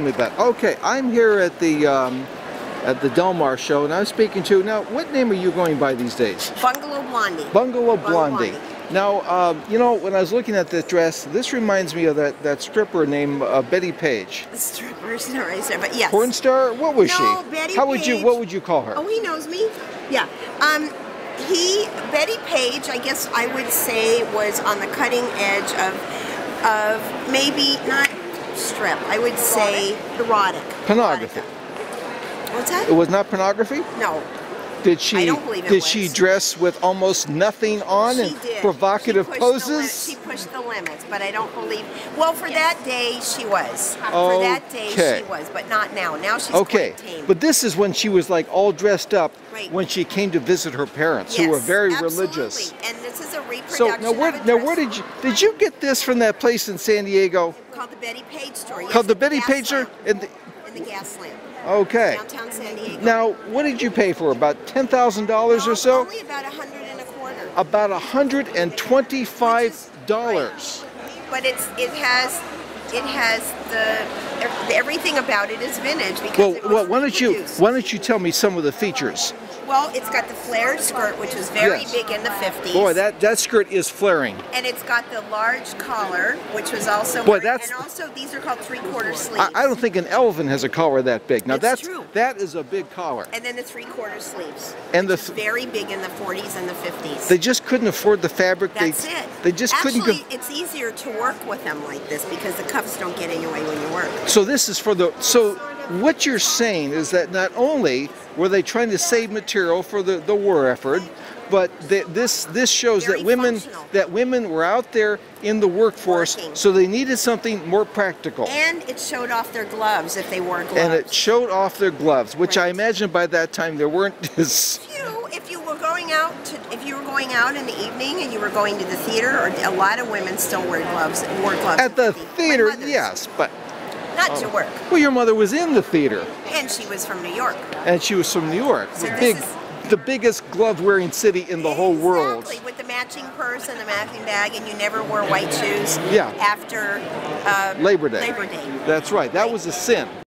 Okay, I'm here at the Del Mar show, and I'm speaking to, now, what name are you going by these days? Bungalow Blondie. Bungalow Blondie. Now, you know, when I was looking at this dress, this reminds me of that stripper named Bettie Page. Stripper's not right there, but yes. Porn star? What was no, she? Bettie How would Page. you? What would you call her? Oh, he knows me. Yeah. Bettie Page, I guess I would say, was on the cutting edge of maybe not strip. I would say erotic. Pornography. What's that? It was not pornography? No. Did she? I don't believe it did was. she dress with almost nothing on and provocative poses? She pushed the limits, but I don't believe. Well, for that day she was. Okay. For that day she was, but not now. Now she's quite tame. But this is when she was like all dressed up. Right. When she came to visit her parents, yes, who were very absolutely. religious. And this is a reproduction. So now where did you get this from that place in San Diego? Called the Bettie Page store. Yes, called the Bettie Page store in the gas lamp. Okay. Downtown San Diego. Now, what did you pay for? About $10,000 or so? Only about $125. About $125. Right. But it has everything about it is vintage because why don't you tell me some of the features? Well, it's got the flared skirt, which was very big in the 50s. Boy, that skirt is flaring. And it's got the large collar, which was also and also these are called 3/4 sleeves. I don't think an elephant has a collar that big. Now that's true. That is a big collar. And then the 3/4 sleeves. And which is very big in the 40s and the 50s. They just couldn't afford the fabric. That's it. They just couldn't. Actually, it's easier to work with them like this because the cuffs don't get in your way when you work. So this is for the what you're saying is that not only were they trying to save material for the war effort, but this shows very that women were out there in the workforce, so they needed something more practical. And it showed off their gloves if they wore gloves. And it showed off their gloves, which I imagine by that time there weren't as few. If you were going out in the evening and you were going to the theater, or a lot of women still wore gloves. At the theater, yes, but. Not to work. Well, your mother was in the theater. And she was from New York. And she was from New York. So the biggest glove-wearing city in the whole world. Exactly, with the matching purse and the matching bag, and you never wore white shoes Yeah. after Labor Day. Labor Day. That's right. That was a sin.